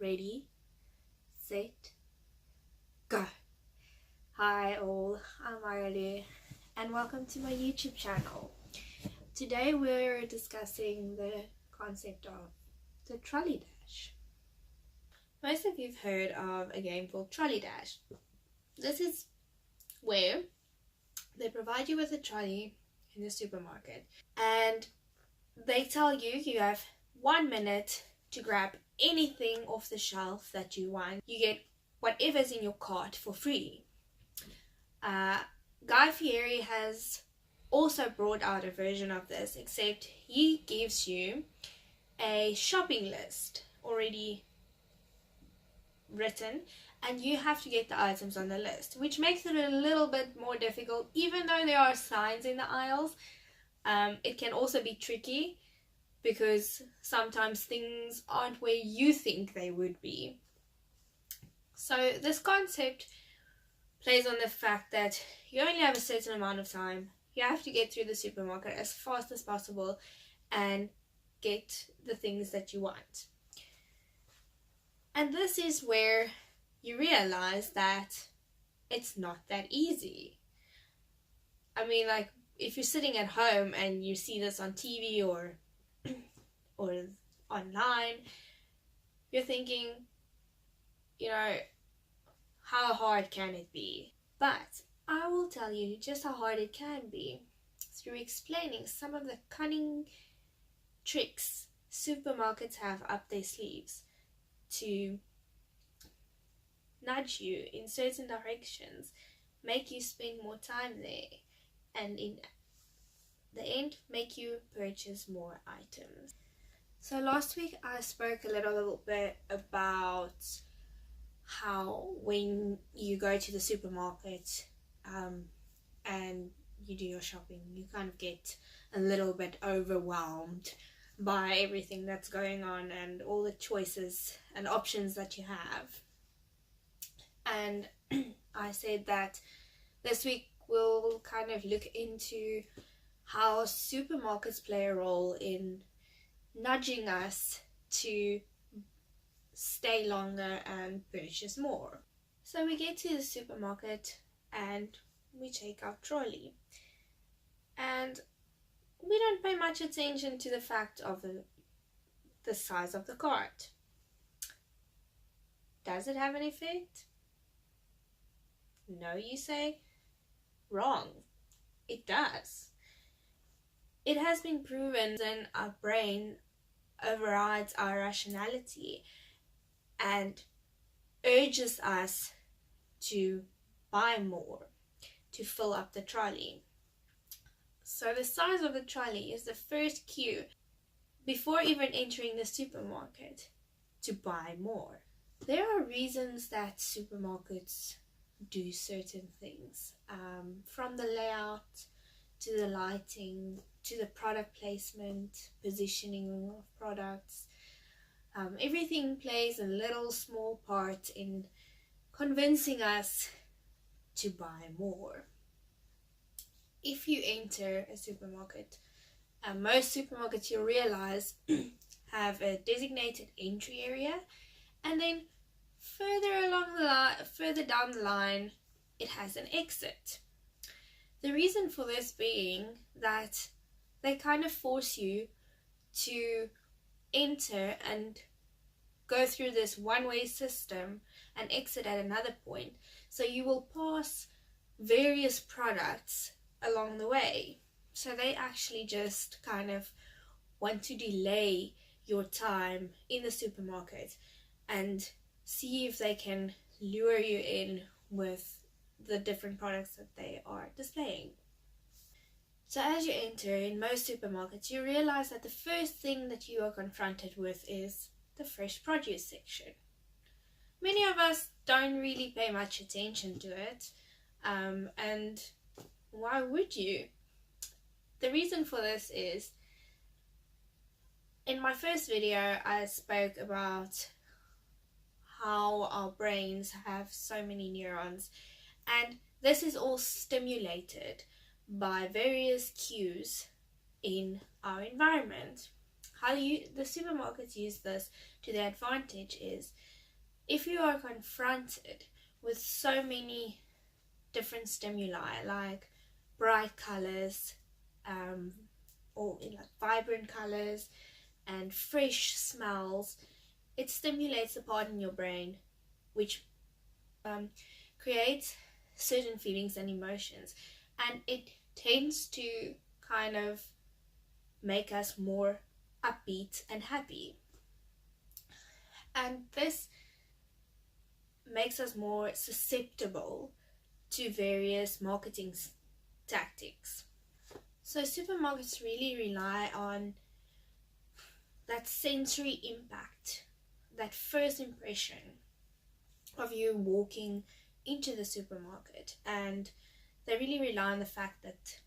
Ready, set, go. Hi all, I'm Marielle and welcome to my YouTube channel. Today we're discussing the concept of the Trolley Dash. Most of you've heard of a game called Trolley Dash. This is where they provide you with a trolley in the supermarket and they tell you have 1 minute to grab anything off the shelf that you want. You get whatever's in your cart for free. Guy Fieri has also brought out a version of this, except he gives you a shopping list already written and you have to get the items on the list, which makes it a little bit more difficult. Even though there are signs in the aisles, it can also be tricky because sometimes things aren't where you think they would be. So this concept plays on the fact that you only have a certain amount of time. You have to get through the supermarket as fast as possible and get the things that you want. And this is where you realize that it's not that easy. I mean, like, if you're sitting at home and you see this on TV or online, you're thinking, how hard can it be? But I will tell you just how hard it can be through explaining some of the cunning tricks supermarkets have up their sleeves to nudge you in certain directions, make you spend more time there, and in the end make you purchase more items. So last week I spoke a little bit about how when you go to the supermarket and you do your shopping, you kind of get a little bit overwhelmed by everything that's going on and all the choices and options that you have. And I said that this week we'll kind of look into how supermarkets play a role in nudging us to stay longer and purchase more. So we get to the supermarket and we take our trolley. And we don't pay much attention to the fact of the size of the cart. Does it have an effect? No, you say? Wrong. It does. It has been proven that our brain overrides our rationality and urges us to buy more, to fill up the trolley. So the size of the trolley is the first cue before even entering the supermarket to buy more. There are reasons that supermarkets do certain things, from the layout to the lighting to the product placement, positioning of products. Everything plays a little small part in convincing us to buy more. If you enter a supermarket, most supermarkets, you'll realize have a designated entry area, and then further down the line it has an exit. The reason for this being that they kind of force you to enter and go through this one-way system and exit at another point. So you will pass various products along the way. So they actually just kind of want to delay your time in the supermarket and see if they can lure you in with the different products that they are displaying. So as you enter in most supermarkets, you realize that the first thing that you are confronted with is the fresh produce section. Many of us don't really pay much attention to it, and why would you? The reason for this is, in my first video I spoke about how our brains have so many neurons, and this is all stimulated by various cues in our environment. How the supermarkets use this to their advantage is if you are confronted with so many different stimuli like bright colors, or like vibrant colors and fresh smells, it stimulates the part in your brain which creates certain feelings and emotions, and it tends to kind of make us more upbeat and happy. And this makes us more susceptible to various marketing tactics. So supermarkets really rely on that sensory impact, that first impression of you walking into the supermarket, and they really rely on the fact that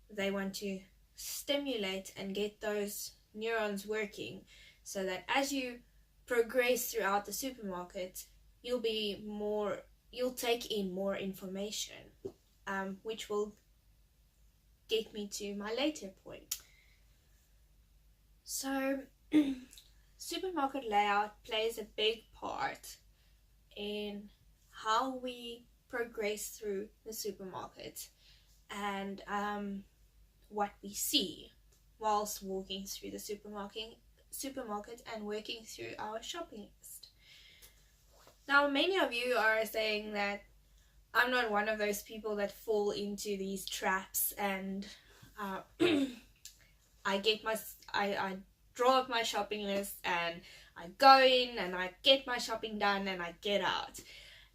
they want to stimulate and get those neurons working so that as you progress throughout the supermarket, you'll take in more information, which will get me to my later point. So supermarket layout plays a big part in how we progress through the supermarket and what we see whilst walking through the supermarket and working through our shopping list. Now, many of you are saying that I'm not one of those people that fall into these traps, and I draw up my shopping list and I go in and I get my shopping done and I get out.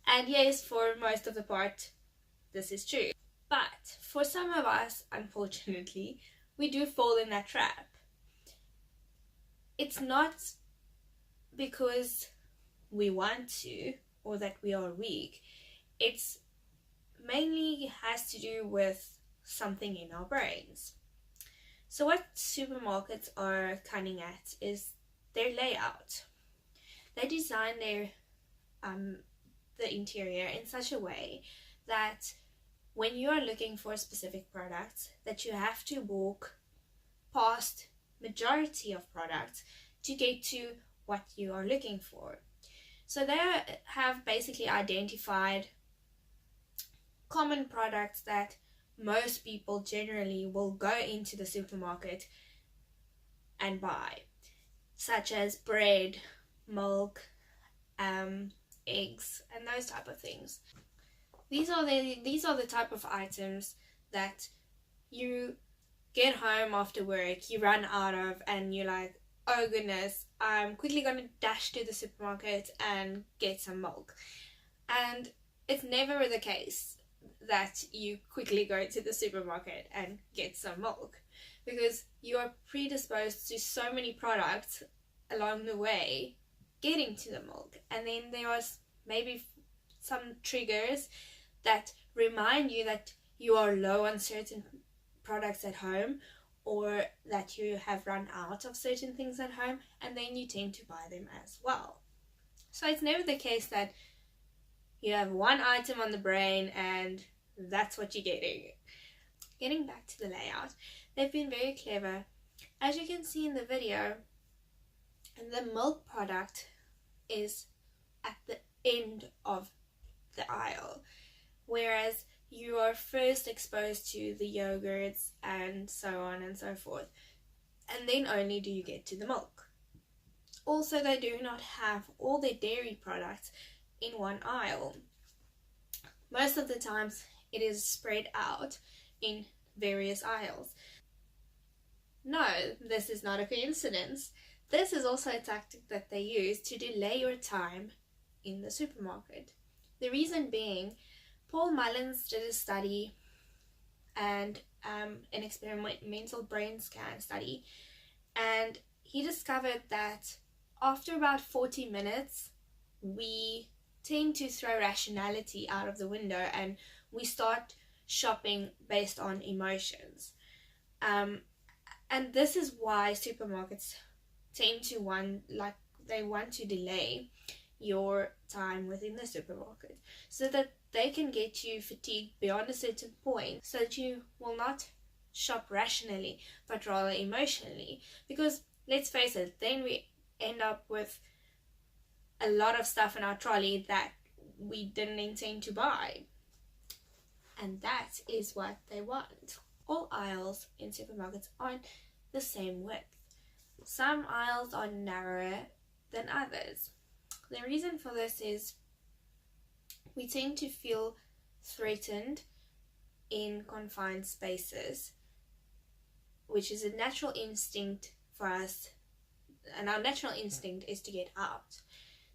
And yes, for most of the part, this is true. But for some of us, unfortunately, we do fall in that trap. It's not because we want to or that we are weak. It's mainly has to do with something in our brains. So what supermarkets are cunning at is their layout. They design their the interior in such a way that when you are looking for a specific product, that you have to walk past majority of products to get to what you are looking for. So they have basically identified common products that most people generally will go into the supermarket and buy, such as bread, milk, eggs, and those type of things. These are the type of items that you get home after work, you run out of, and you're like, oh goodness, I'm quickly going to dash to the supermarket and get some milk. And it's never the case that you quickly go to the supermarket and get some milk, because you are predisposed to so many products along the way getting to the milk. And then there was maybe some triggers that remind you that you are low on certain products at home, or that you have run out of certain things at home, and then you tend to buy them as well. So it's never the case that you have one item on the brain and that's what you're getting. Getting back to the layout, they've been very clever. As you can see in the video, the milk product is at the end of the aisle, whereas you are first exposed to the yogurts and so on and so forth, and then only do you get to the milk. Also, they do not have all their dairy products in one aisle. Most of the times it is spread out in various aisles. No, this is not a coincidence. This is also a tactic that they use to delay your time in the supermarket. The reason being, Paul Mullins did a study and an experimental brain scan study, and he discovered that after about 40 minutes, we tend to throw rationality out of the window and we start shopping based on emotions. And this is why supermarkets tend to want to delay your time within the supermarket, so that they can get you fatigued beyond a certain point, so that you will not shop rationally but rather emotionally. Because let's face it, then we end up with a lot of stuff in our trolley that we didn't intend to buy. And that is what they want. All aisles in supermarkets aren't the same width. Some aisles are narrower than others. The reason for this is we tend to feel threatened in confined spaces, which is a natural instinct for us, and our natural instinct is to get out.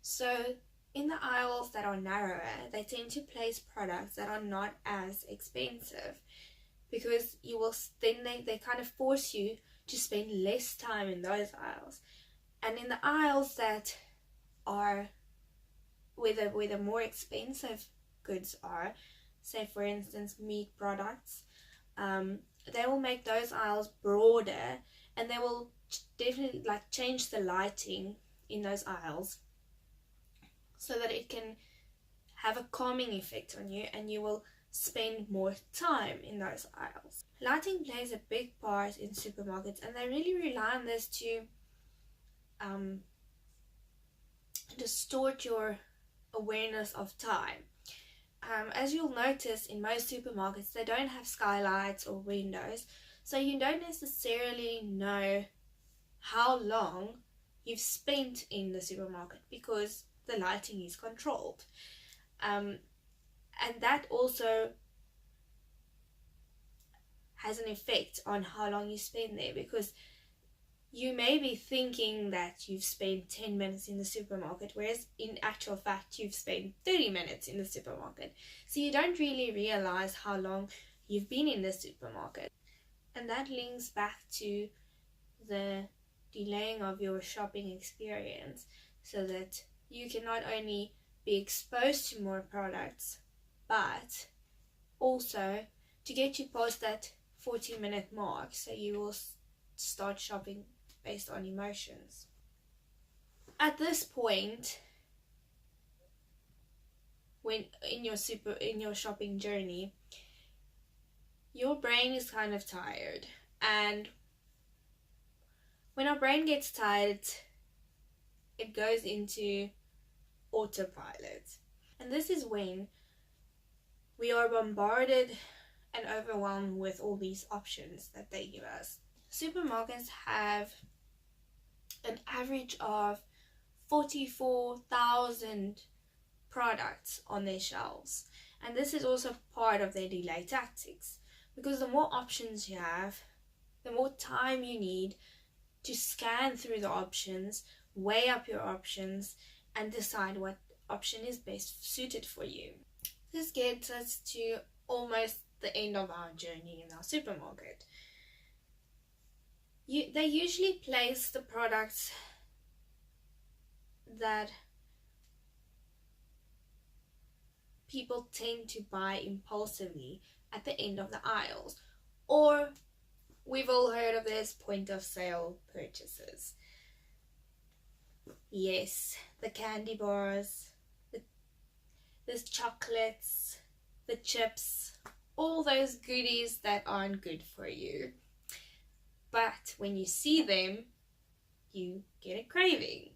So in the aisles that are narrower, they tend to place products that are not as expensive, because you will then they kind of force you to spend less time in those aisles. And in the aisles that are where the more expensive goods are, say for instance meat products, they will make those aisles broader, and they will definitely change the lighting in those aisles so that it can have a calming effect on you, and you will spend more time in those aisles. Lighting plays a big part in supermarkets, and they really rely on this to distort your awareness of time. As you'll notice, in most supermarkets they don't have skylights or windows, so you don't necessarily know how long you've spent in the supermarket because the lighting is controlled. And that also has an effect on how long you spend there, because you may be thinking that you've spent 10 minutes in the supermarket, whereas in actual fact you've spent 30 minutes in the supermarket. So you don't really realize how long you've been in the supermarket. And that links back to the delaying of your shopping experience, so that you can not only be exposed to more products, but also to get you past that 40-minute mark, so you will start shopping based on emotions. At this point, when in your shopping journey, your brain is kind of tired, and when our brain gets tired, it goes into autopilot. And this is when we are bombarded and overwhelmed with all these options that they give us. Supermarkets have an average of 44,000 products on their shelves, and this is also part of their delay tactics, because the more options you have, the more time you need to scan through the options, weigh up your options, and decide what option is best suited for you. This gets us to almost the end of our journey in our supermarket. They usually place the products that people tend to buy impulsively at the end of the aisles, or we've all heard of this, point of sale purchases. Yes, the candy bars, the chocolates, the chips, all those goodies that aren't good for you. But when you see them, you get a craving.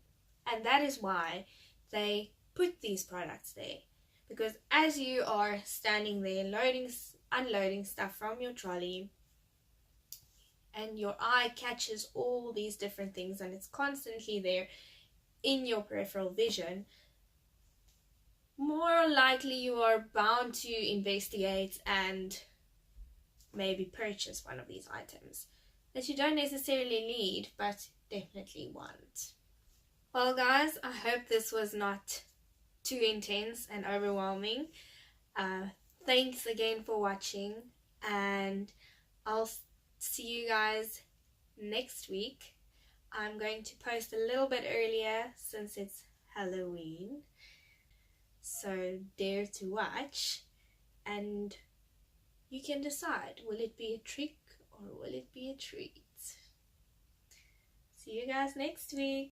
And that is why they put these products there. Because as you are standing there unloading stuff from your trolley, and your eye catches all these different things, and it's constantly there in your peripheral vision, more likely you are bound to investigate and maybe purchase one of these items that you don't necessarily need but definitely want. Well guys, I hope this was not too intense and overwhelming. Thanks again for watching, and I'll see you guys next week. I'm going to post a little bit earlier since it's Halloween, so dare to watch, and you can decide, will it be a trick or will it be a treat? See you guys next week.